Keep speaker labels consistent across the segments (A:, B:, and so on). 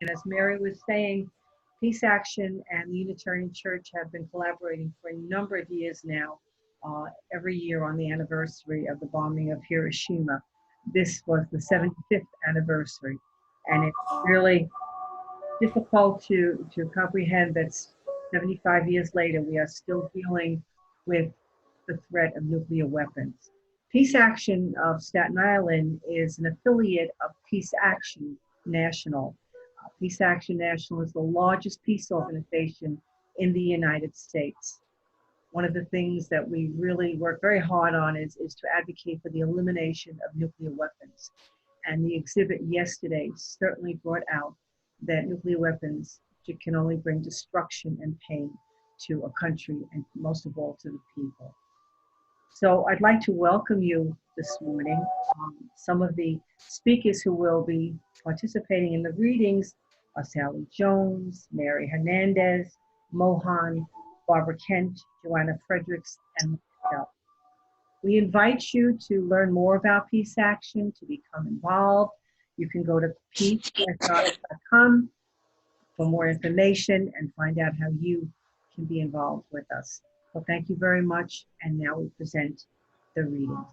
A: And as Mary was saying, Peace Action and the Unitarian Church have been collaborating for a number of years now, every year on the anniversary of the bombing of Hiroshima. This was the 75th anniversary, and it's really difficult to comprehend that 75 years later, we are still dealing with the threat of nuclear weapons. Peace Action of Staten Island is an affiliate of Peace Action National. Peace Action National is the largest peace organization in the United States. One of the things that we really work very hard on is to advocate for the elimination of nuclear weapons. And the exhibit yesterday certainly brought out that nuclear weapons can only bring destruction and pain to a country, and most of all to the people. So I'd like to welcome you this morning. Some of the speakers who will be participating in the readings are Sally Jones, Mary Hernandez, Mohan, Barbara Kent, Joanna Fredericks, and myself. We invite you to learn more about Peace Action, to become involved. You can go to peace.com for more information and find out how you can be involved with us. So thank you very much. And now we present the reading.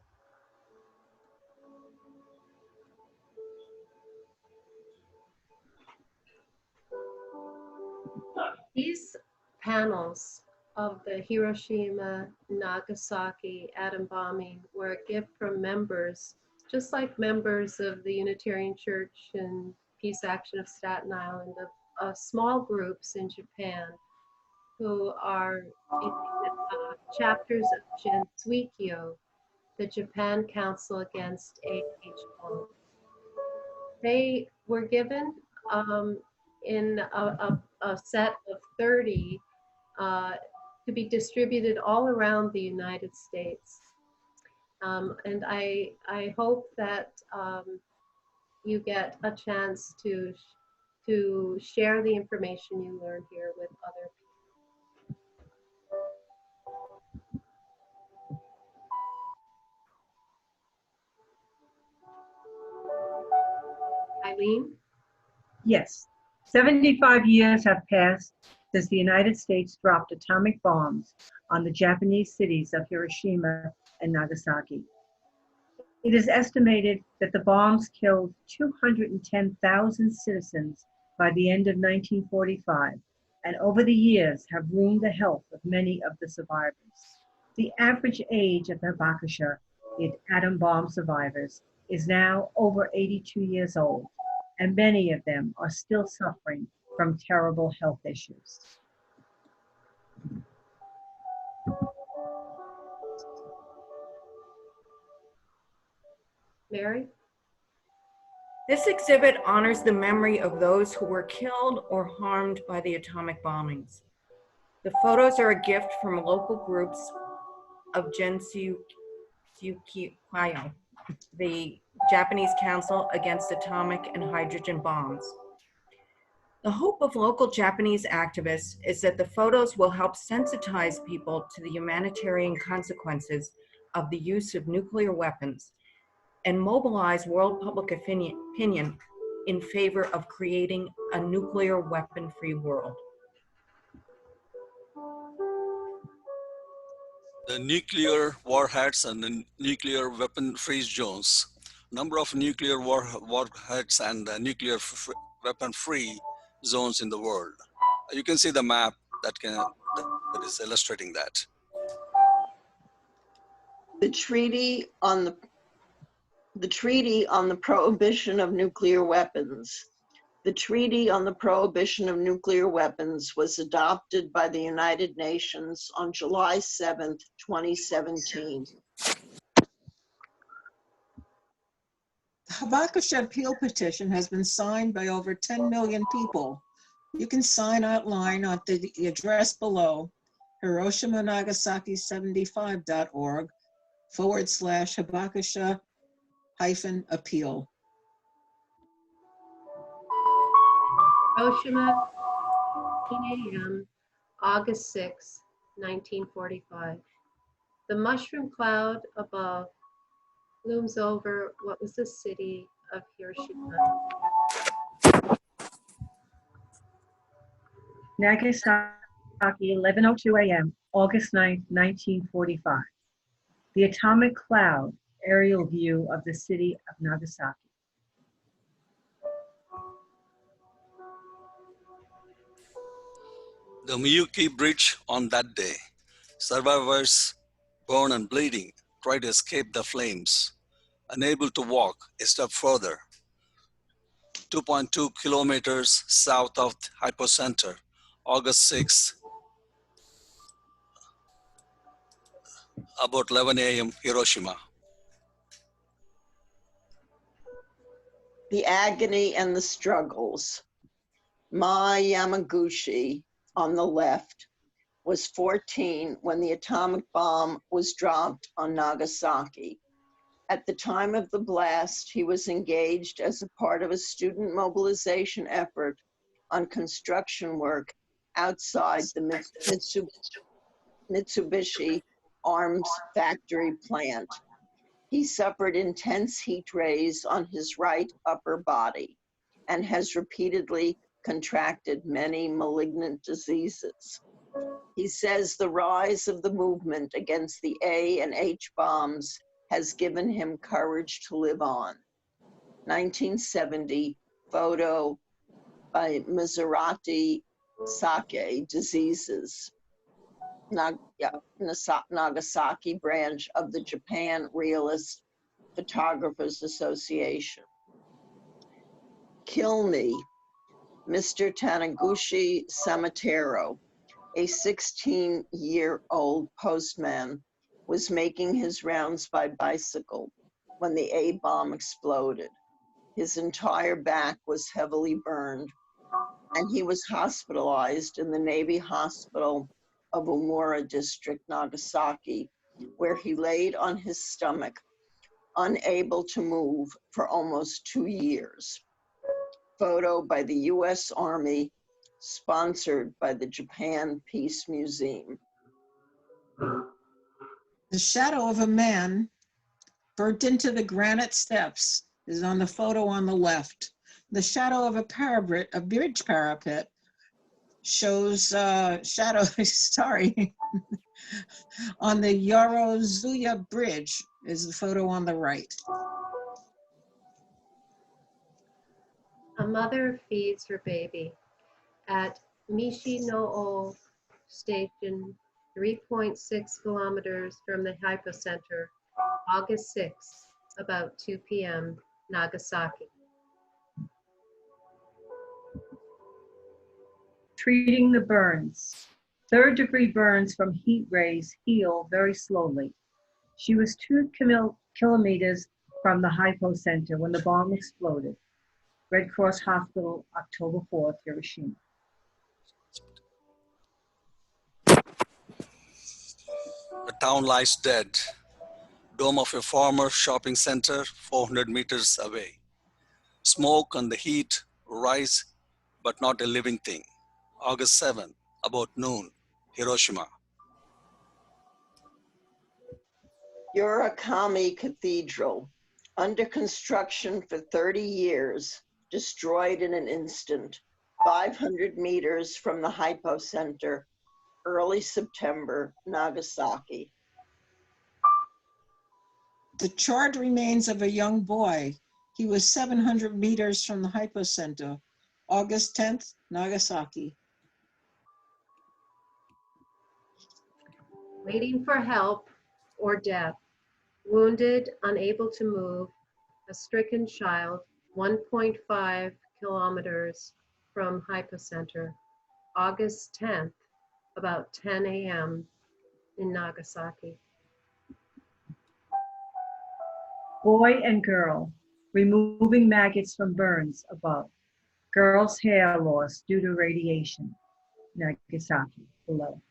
B: These panels of the Hiroshima Nagasaki atom bombing were a gift from members, just like members of the Unitarian Church and Peace Action of Staten Island, of small groups in Japan who are in chapters of Gensuikyo, the Japan Council Against AH. They were given in a set of 30 to be distributed all around the United States. And I hope that you get a chance to share the information you learn here with other people. Eileen?
A: Yes, 75 years have passed since the United States dropped atomic bombs on the Japanese cities of Hiroshima and Nagasaki. It is estimated that the bombs killed 210,000 citizens by the end of 1945, and over the years have ruined the health of many of the survivors. The average age of the Hibakusha, the atom bomb survivors, is now over 82 years old, and many of them are still suffering from terrible health issues.
B: Mary?
C: This exhibit honors the memory of those who were killed or harmed by the atomic bombings. The photos are a gift from local groups of Gensuikyo, the Japanese Council Against Atomic and Hydrogen Bombs. The hope of local Japanese activists is that the photos will help sensitize people to the humanitarian consequences of the use of nuclear weapons and mobilize world public opinion in favor of creating a nuclear weapon-free world.
D: The nuclear warheads and the nuclear weapon-free zones. Number of nuclear warheads and nuclear weapon-free zones in the world. You can see the map that is illustrating that.
E: The treaty on the prohibition of nuclear weapons. The Treaty on the Prohibition of Nuclear Weapons was adopted by the United Nations on July 7th, 2017.
F: The Hibakusha appeal petition has been signed by over 10 million people. You can sign online at the address below, Hiroshima Nagasaki 75.org/Hibakusha-appeal.
B: Hiroshima, 10 a.m., August 6, 1945. The mushroom cloud above looms over what was the city of Hiroshima.
A: Nagasaki, 11:02 a.m., August 9th, 1945. The atomic cloud aerial view of the city of Nagasaki.
D: The Miyuki Bridge on that day. Survivors, burn and bleeding, try to escape the flames. Unable to walk a step further. 2.2 kilometers south of hypocenter, August 6th, about 11 a.m., Hiroshima.
E: The agony and the struggles. Mai Yamaguchi, on the left, was 14 when the atomic bomb was dropped on Nagasaki. At the time of the blast, he was engaged as a part of a student mobilization effort on construction work outside the Mitsubishi Arms factory plant. He suffered intense heat rays on his right upper body and has repeatedly contracted many malignant diseases. He says the rise of the movement against the A and H bombs has given him courage to live on. 1970 photo by Maserati Sake Diseases, Nagasaki branch of the Japan Realist Photographers Association. Kill Me, Mr. Taniguchi Samatero, a 16-year-old postman, was making his rounds by bicycle when the A bomb exploded. His entire back was heavily burned, and he was hospitalized in the Navy Hospital of Omura District, Nagasaki, where he laid on his stomach, unable to move for almost 2 years. Photo by the U.S. Army, sponsored by the Japan Peace Museum.
F: The shadow of a man burnt into the granite steps is on the photo on the left. The shadow of a bridge parapet shows shadow, sorry, on the Yorozuya Bridge is the photo on the right.
B: A mother feeds her baby at Mishi-no-o Station, 3.6 kilometers from the hypocenter, August 6th, about 2 p.m., Nagasaki.
A: Treating the burns. Third-degree burns from heat rays heal very slowly. She was 2 kilometers from the hypocenter when the bomb exploded. Red Cross Hospital, October 4th, Hiroshima.
D: The town lies dead. Dome of a former shopping center 400 meters away. Smoke and the heat rise, but not a living thing. August 7th, about noon, Hiroshima.
E: Urakami Cathedral, under construction for 30 years, destroyed in an instant, 500 meters from the hypocenter, early September, Nagasaki.
F: The charred remains of a young boy. He was 700 meters from the hypocenter, August 10th, Nagasaki.
B: Waiting for help or death. Wounded, unable to move, a stricken child, 1.5 kilometers from hypocenter, August 10th, about 10 a.m. in Nagasaki.
A: Boy and girl, removing maggots from burns above. Girl's hair loss due to radiation, Nagasaki, below.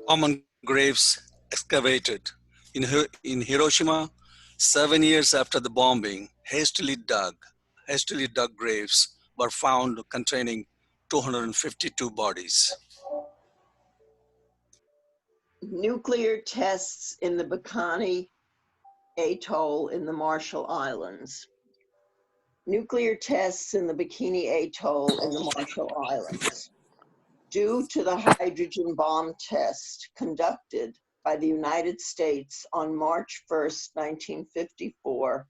D: Common graves excavated. In Hiroshima, 7 years after the bombing, hastily dug graves were found containing 252 bodies.
E: Nuclear tests in the Bikini Atoll in the Marshall Islands. Nuclear tests in the Bikini Atoll in the Marshall Islands. Due to the hydrogen bomb test conducted by the United States on March 1st, 1954,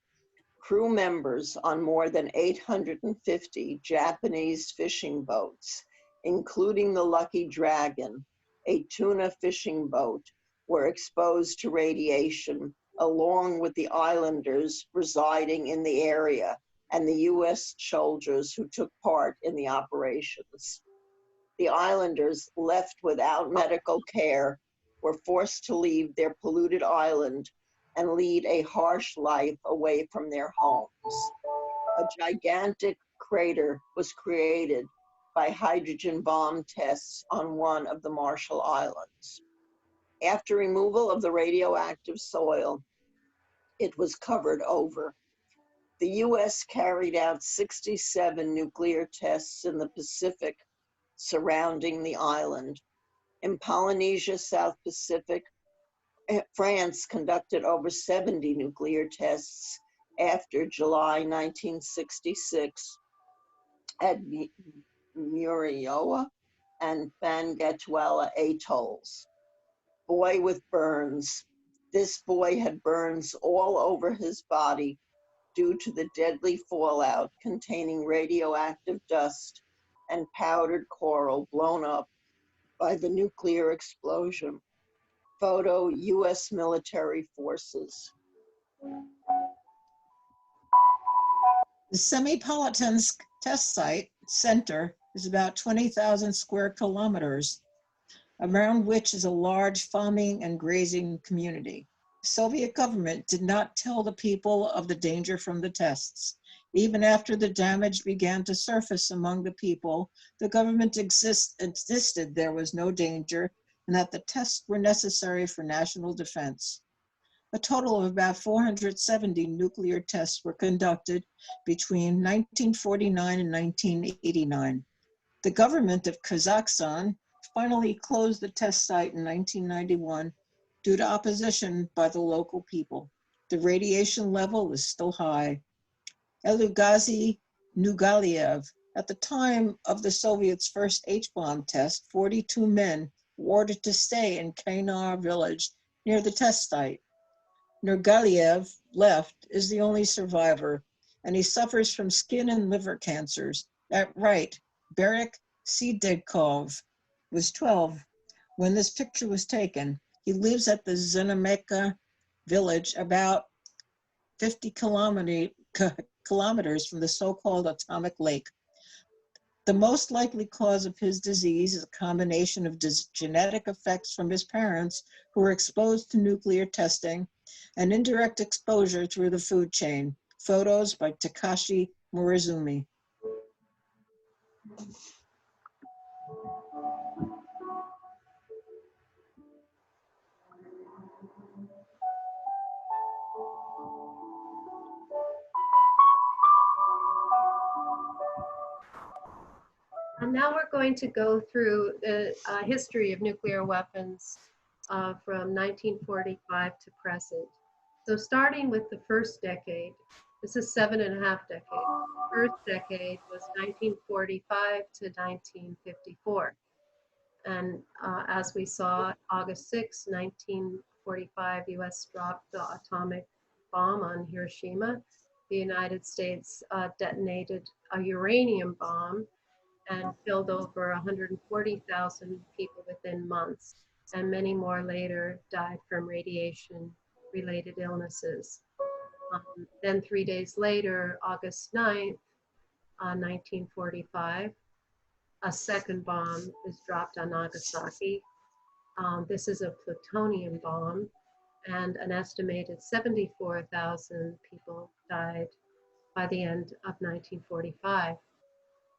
E: crew members on more than 850 Japanese fishing boats, including the Lucky Dragon, a tuna fishing boat, were exposed to radiation, along with the islanders residing in the area and the US soldiers who took part in the operations. The islanders, left without medical care, were forced to leave their polluted island and lead a harsh life away from their homes. A gigantic crater was created by hydrogen bomb tests on one of the Marshall Islands. After removal of the radioactive soil, it was covered over. The US carried out 67 nuclear tests in the Pacific surrounding the island. In Polynesia, South Pacific, France conducted over 70 nuclear tests after July 1966 at Murioa and Fangatuela atolls. Boy with burns. This boy had burns all over his body due to the deadly fallout containing radioactive dust and powdered coral blown up by the nuclear explosion. Photo, US military forces.
F: The Semipalatinsk test site center is about 20,000 square kilometers, around which is a large farming and grazing community. The Soviet government did not tell the people of the danger from the tests. Even after the damage began to surface among the people, the government insisted there was no danger and that the tests were necessary for national defense. A total of about 470 nuclear tests were conducted between 1949 and 1989. The government of Kazakhstan finally closed the test site in 1991 due to opposition by the local people. The radiation level is still high. Elugazi Nugaliev, at the time of the Soviets' first H-bomb test, 42 men were ordered to stay in Kainar village near the test site. Nugaliev, left, is the only survivor, and he suffers from skin and liver cancers. At right, Berik Sidekov was 12 when this picture was taken. He lives at the Znameka village, about 50 kilometers from the so-called atomic lake. The most likely cause of his disease is a combination of genetic effects from his parents who were exposed to nuclear testing and indirect exposure through the food chain. Photos by Takashi Murazumi.
B: And now we're going to go through the history of nuclear weapons from 1945 to present. So starting with the first decade, this is 7.5 decades. The first decade was 1945 to 1954. And as we saw, August 6, 1945, US dropped the atomic bomb on Hiroshima. The United States detonated a uranium bomb and killed over 140,000 people within months, and many more later died from radiation-related illnesses. Then 3 days later, August 9th, 1945, a second bomb is dropped on Nagasaki. This is a plutonium bomb, and an estimated 74,000 people died by the end of 1945.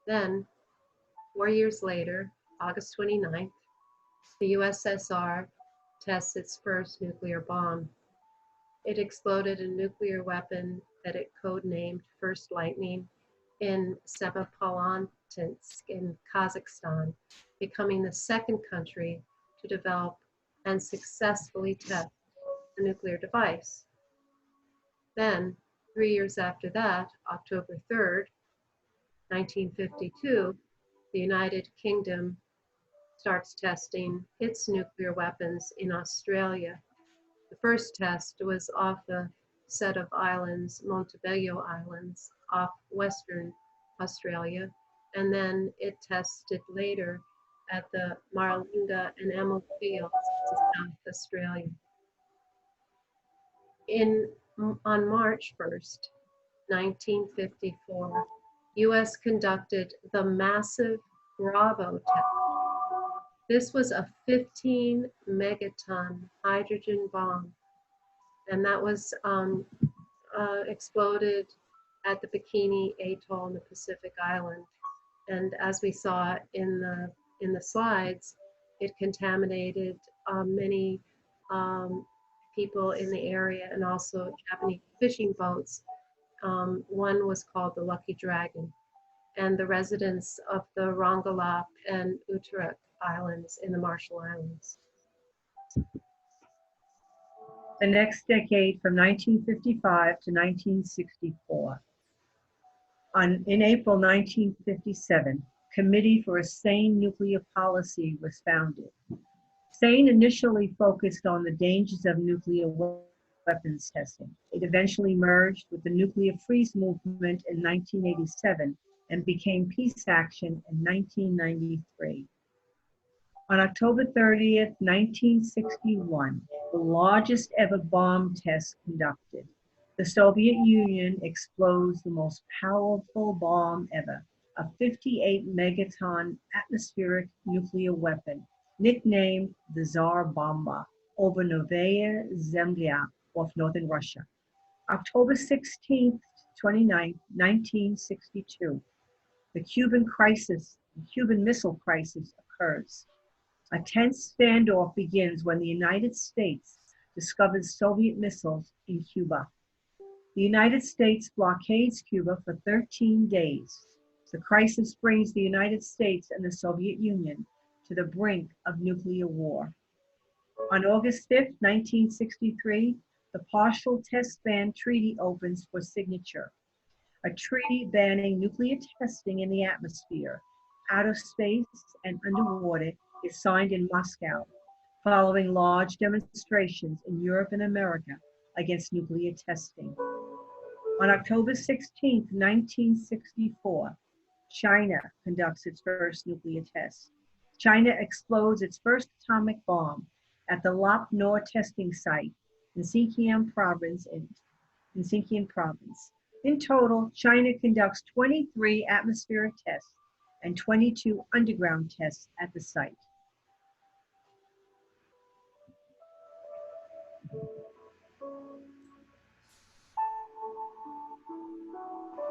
B: Then 4 years later, August 29th, the USSR tests its first nuclear bomb. It exploded a nuclear weapon that it codenamed First Lightning in Semipalatinsk in Kazakhstan, becoming the second country to develop and successfully test a nuclear device. Then, 3 years after that, October 3rd, 1952, the United Kingdom starts testing its nuclear weapons in Australia. The first test was off a set of islands, Montebello Islands, off Western Australia, and then it tested later at the Marlinga and Emerald Fields in South Australia. On March 1st, 1954, US conducted the massive Bravo test. This was a 15 megaton hydrogen bomb, and that was exploded at the Bikini Atoll in the Pacific Island. And as we saw in the slides, it contaminated many people in the area and also Japanese fishing boats. One was called the Lucky Dragon, and the residents of the Rongelap and Utrecht Islands in the Marshall Islands.
A: The next decade from 1955 to 1964. In April 1957, Committee for a Sane Nuclear Policy was founded. SANE initially focused on the dangers of nuclear weapons testing. It eventually merged with the Nuclear Freeze movement in 1987 and became Peace Action in 1993. On October 30th, 1961, the largest ever bomb test conducted. The Soviet Union explodes the most powerful bomb ever, a 58 megaton atmospheric nuclear weapon, nicknamed the Tsar Bomb, over Novaya Zemlya off northern Russia. October 16th, 29th, 1962, the Cuban Missile Crisis occurs. A tense standoff begins when the United States discovers Soviet missiles in Cuba. The United States blockades Cuba for 13 days. The crisis brings the United States and the Soviet Union to the brink of nuclear war. On August 5th, 1963, the Partial Test Ban Treaty opens for signature. A treaty banning nuclear testing in the atmosphere, outer space, and underwater is signed in Moscow, following large demonstrations in Europe and America against nuclear testing. On October 16, 1964, China conducts its first nuclear test. China explodes its first atomic bomb at the Lop Nor testing site in Xinjiang province. In total, China conducts 23 atmospheric tests and 22 underground tests at the site.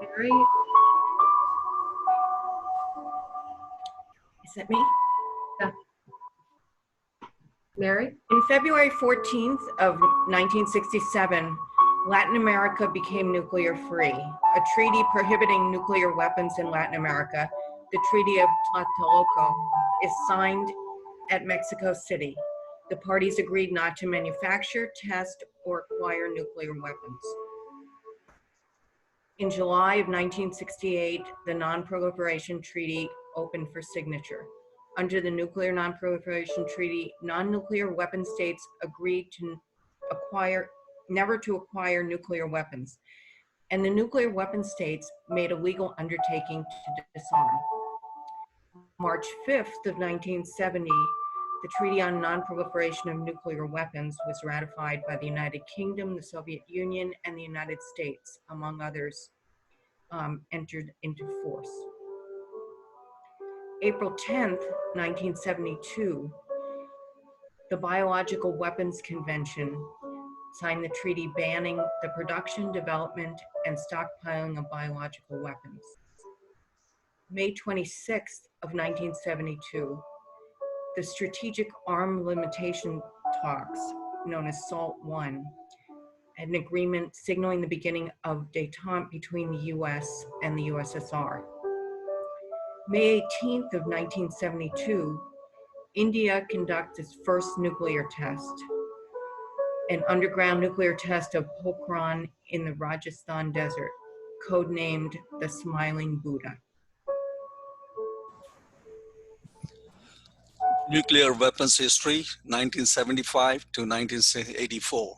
B: Mary,
C: Is that me?
B: Mary?
C: In February 14th of 1967, Latin America became nuclear free. A treaty prohibiting nuclear weapons in Latin America, the Treaty of Tlatelolco, is signed at Mexico City. The parties agreed not to manufacture, test, or acquire nuclear weapons. In July of 1968, the Non-Proliferation Treaty opened for signature. Under the Nuclear Non-Proliferation Treaty, non-nuclear weapon states agreed to never to acquire nuclear weapons, and the nuclear weapon states made a legal undertaking to disarm. March 5th of 1970, the Treaty on Non-Proliferation of Nuclear Weapons was ratified by the United Kingdom, the Soviet Union, and the United States, among others, entered into force. April 10th, 1972, the Biological Weapons Convention signed the treaty banning the production, development, and stockpiling of biological weapons. May 26th of 1972, the Strategic Arm Limitation Talks, known as SALT I, had an agreement signaling the beginning of détente between the US and the USSR. May 18th of 1972, India conducts its first nuclear test. an underground nuclear test of Pokhran in the Rajasthan desert, codenamed the Smiling Buddha.
D: Nuclear weapons history, 1975 to 1984.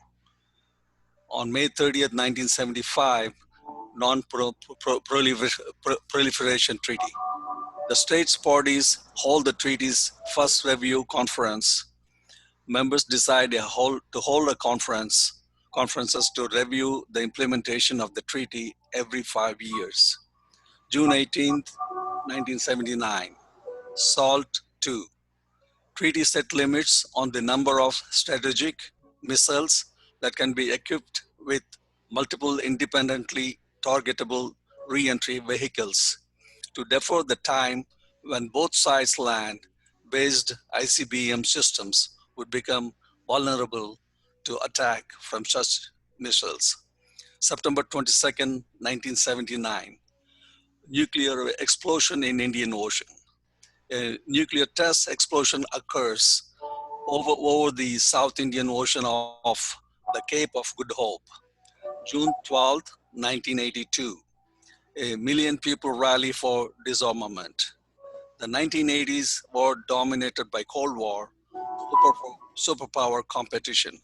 D: On May 30th, 1975, Non-Proliferation Treaty. The states parties hold the treaty's first review conference. Members decide to hold a conferences to review the implementation of the treaty every 5 years. June 18th, 1979, SALT II. Treaty set limits on the number of strategic missiles that can be equipped with multiple independently targetable re-entry vehicles to defer the time when both sides land-based ICBM systems would become vulnerable to attack from such missiles. September 22nd, 1979, nuclear explosion in Indian Ocean. A nuclear test explosion occurs over the South Indian Ocean of the Cape of Good Hope. June 12th, 1982. A million people rally for disarmament. The 1980s were dominated by Cold War superpower competition.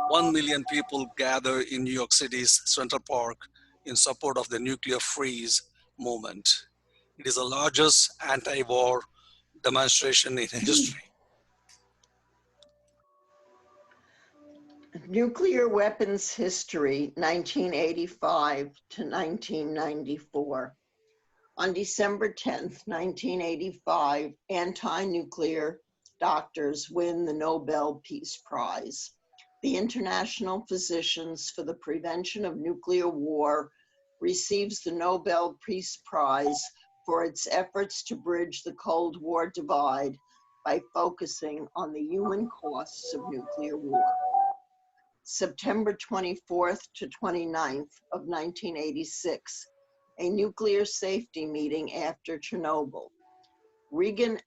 D: 1 million people gather in New York City's Central Park in support of the nuclear freeze movement. It is the largest anti-war demonstration in history.
E: Nuclear weapons history, 1985 to 1994. On December 10th, 1985, anti-nuclear doctors win the Nobel Peace Prize. The International Physicians for the Prevention of Nuclear War receives the Nobel Peace Prize for its efforts to bridge the Cold War divide by focusing on the human costs of nuclear war. September 24th to 29th of 1986, a nuclear safety meeting after Chernobyl. Reagan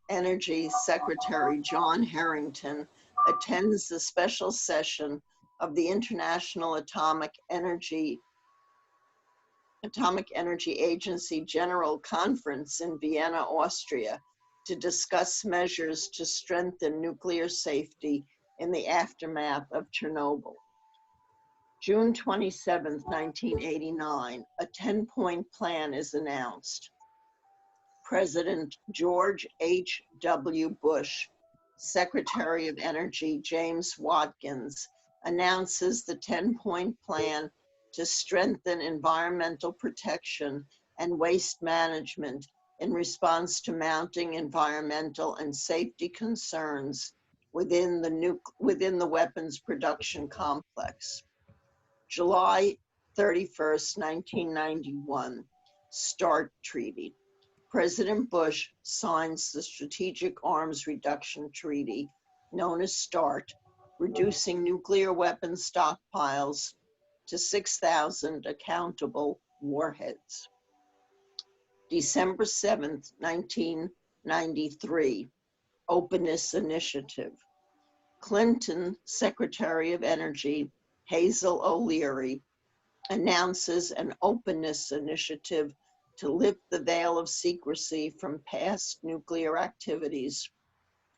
E: Energy Secretary John Harrington attends the special session of the International Atomic Energy Agency General Conference in Vienna, Austria, to discuss measures to strengthen nuclear safety in the aftermath of Chernobyl. June 27, 1989, a 10-point plan is announced. President George H.W. Bush, Secretary of Energy James Watkins, announces the 10-point plan to strengthen environmental protection and waste management in response to mounting environmental and safety concerns within the weapons production complex. July 31st, 1991, START Treaty. President Bush signs the Strategic Arms Reduction Treaty, known as START, reducing nuclear weapons stockpiles to 6,000 accountable warheads. December 7th, 1993, Openness Initiative. Clinton Secretary of Energy Hazel O'Leary announces an openness initiative to lift the veil of secrecy from past nuclear activities,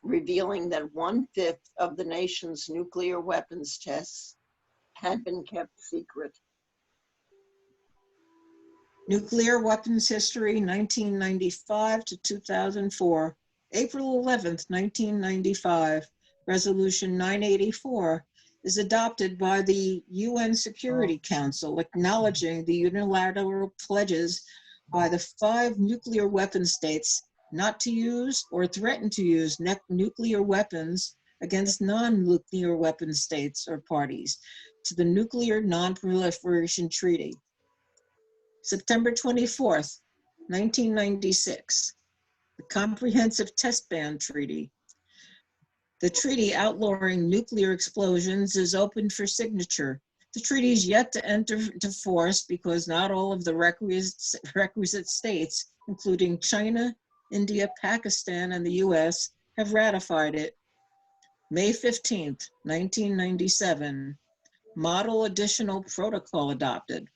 E: revealing that 1/5 of the nation's nuclear weapons tests had been kept secret.
F: Nuclear weapons history, 1995 to 2004. April 11th, 1995, Resolution 984 is adopted by the UN Security Council, acknowledging the unilateral pledges by the 5 nuclear weapon states not to use or threaten to use nuclear weapons against non-nuclear weapon states or parties to the Nuclear Non-Proliferation Treaty. September 24th, 1996, the Comprehensive Test Ban Treaty. The treaty outlawing nuclear explosions is open for signature. The treaty is yet to enter into force because not all of the requisite states, including China, India, Pakistan, and the US, have ratified it. May 15th, 1997, Model Additional Protocol adopted.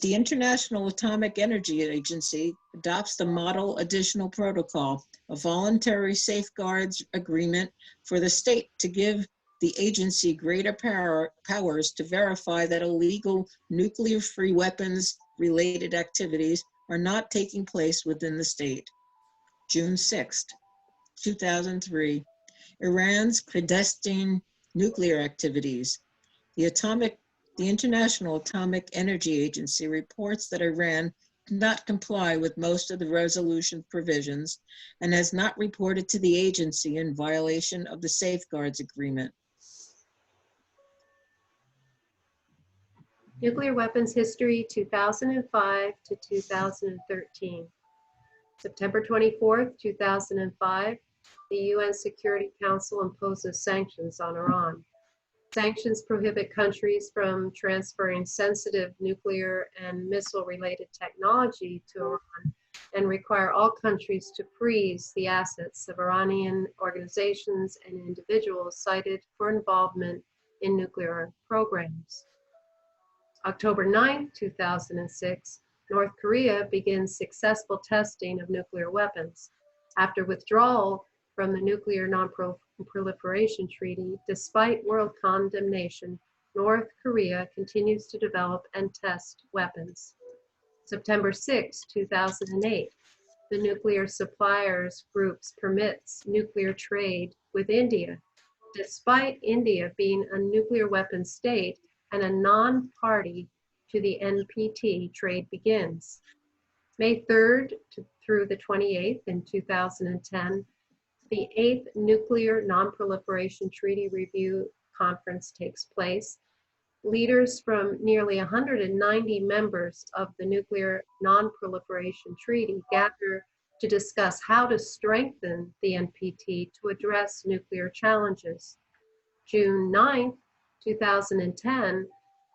F: The International Atomic Energy Agency adopts the Model Additional Protocol, a voluntary safeguards agreement for the state to give the agency greater powers to verify that illegal nuclear-free weapons-related activities are not taking place within the state. June 6th, 2003, Iran's clandestine nuclear activities. The International Atomic Energy Agency reports that Iran did not comply with most of the resolution provisions and has not reported to the agency in violation of the Safeguards Agreement.
B: Nuclear weapons history 2005 to 2013. September 24th, 2005, the UN Security Council imposes sanctions on Iran. Sanctions prohibit countries from transferring sensitive nuclear and missile-related technology to Iran and require all countries to freeze the assets of Iranian organizations and individuals cited for involvement in nuclear programs. October 9, 2006, North Korea begins successful testing of nuclear weapons. After withdrawal from the Nuclear Non-Proliferation Treaty, despite world condemnation, North Korea continues to develop and test weapons. September 6, 2008, the Nuclear Suppliers Groups permits nuclear trade with India, despite India being a nuclear weapons state and a non-party to the NPT. Trade begins. May 3rd through the 28th in 2010, the 8th Nuclear Non-Proliferation Treaty Review Conference takes place. Leaders from nearly 190 members of the Nuclear Non-Proliferation Treaty gather to discuss how to strengthen the NPT to address nuclear challenges. June 9th, 2010,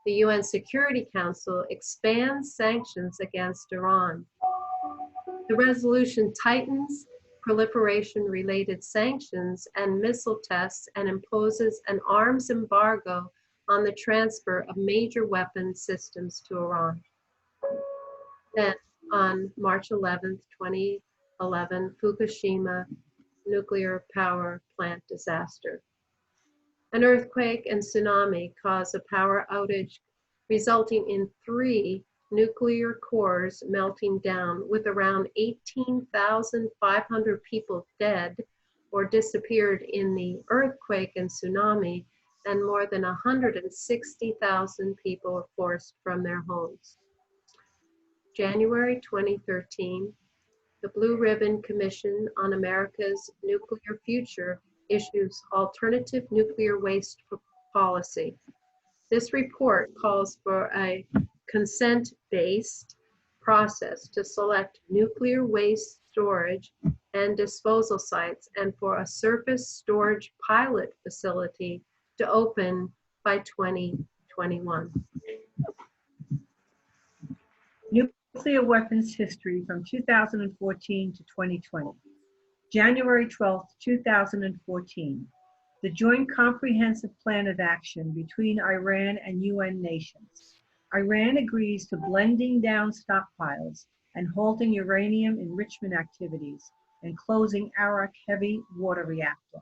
B: the UN Security Council expands sanctions against Iran. The resolution tightens proliferation-related sanctions and missile tests and imposes an arms embargo on the transfer of major weapon systems to Iran. Then, on March 11th, 2011, Fukushima nuclear power plant disaster. An earthquake and tsunami cause a power outage, resulting in 3 nuclear cores melting down, with around 18,500 people dead or disappeared in the earthquake and tsunami, and more than 160,000 people were forced from their homes. January 2013, the Blue Ribbon Commission on America's Nuclear Future issues Alternative Nuclear Waste Policy. This report calls for a consent-based process to select nuclear waste storage and disposal sites and for a surface storage pilot facility to open by 2021.
A: Nuclear weapons history from 2014 to 2020. January 12, 2014. The Joint Comprehensive Plan of Action between Iran and UN nations. Iran agrees to blending down stockpiles and halting uranium enrichment activities and closing Arak heavy water reactor.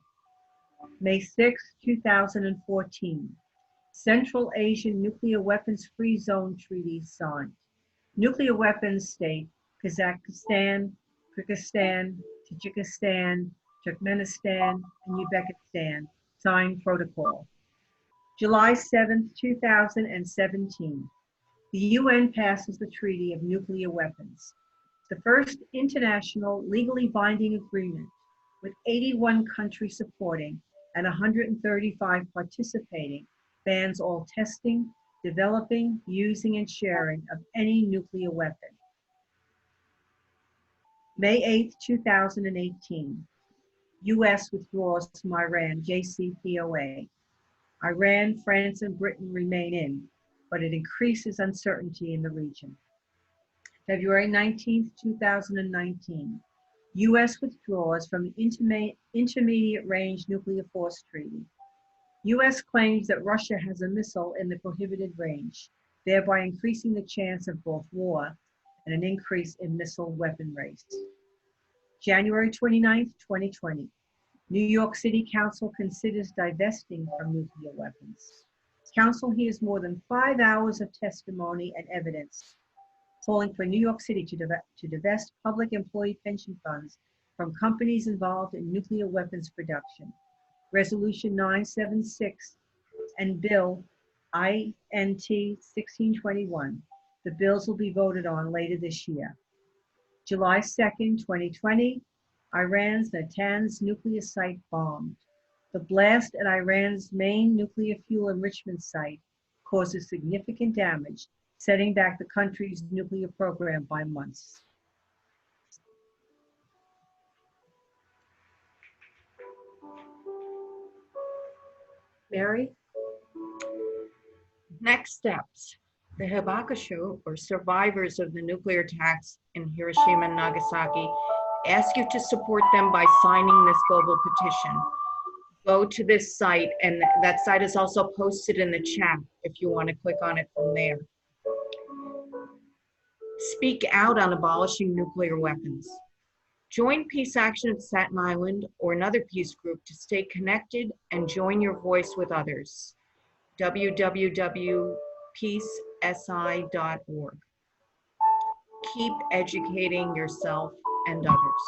A: May 6, 2014. Central Asian Nuclear Weapons Free Zone Treaty signed. Nuclear weapons state Kazakhstan, Kyrgyzstan, Tajikistan, Turkmenistan, and Uzbekistan signed protocol. July 7, 2017. The UN passes the Treaty of Nuclear Weapons, the first international legally binding agreement with 81 countries supporting and 135 participating, bans all testing, developing, using, and sharing of any nuclear weapon. May 8, 2018. U.S. withdraws from Iran JCPOA. Iran, France, and Britain remain in, but it increases uncertainty in the region. February 19, 2019. U.S. withdraws from the Intermediate Range Nuclear Force Treaty. U.S. claims that Russia has a missile in the prohibited range, thereby increasing the chance of both war and an increase in missile weapon rates. January 29, 2020, New York City Council considers divesting from nuclear weapons. Council hears more than 5 hours of testimony and evidence, calling for New York City to divest public employee pension funds from companies involved in nuclear weapons production. Resolution 976 and Bill INT 1621. The bills will be voted on later this year. July 2nd, 2020, Iran's Natanz nuclear site bombed. The blast at Iran's main nuclear fuel enrichment site causes significant damage, setting back the country's nuclear program by months.
B: Mary?
C: Next steps. The Hibakusha, or survivors of the nuclear attacks in Hiroshima and Nagasaki, ask you to support them by signing this global petition. Go to this site, and that site is also posted in the chat if you want to click on it from there. Speak out on abolishing nuclear weapons. Join Peace Action of Staten Island or another peace group to stay connected and join your voice with others. www.peacesi.org. Keep educating yourself and others.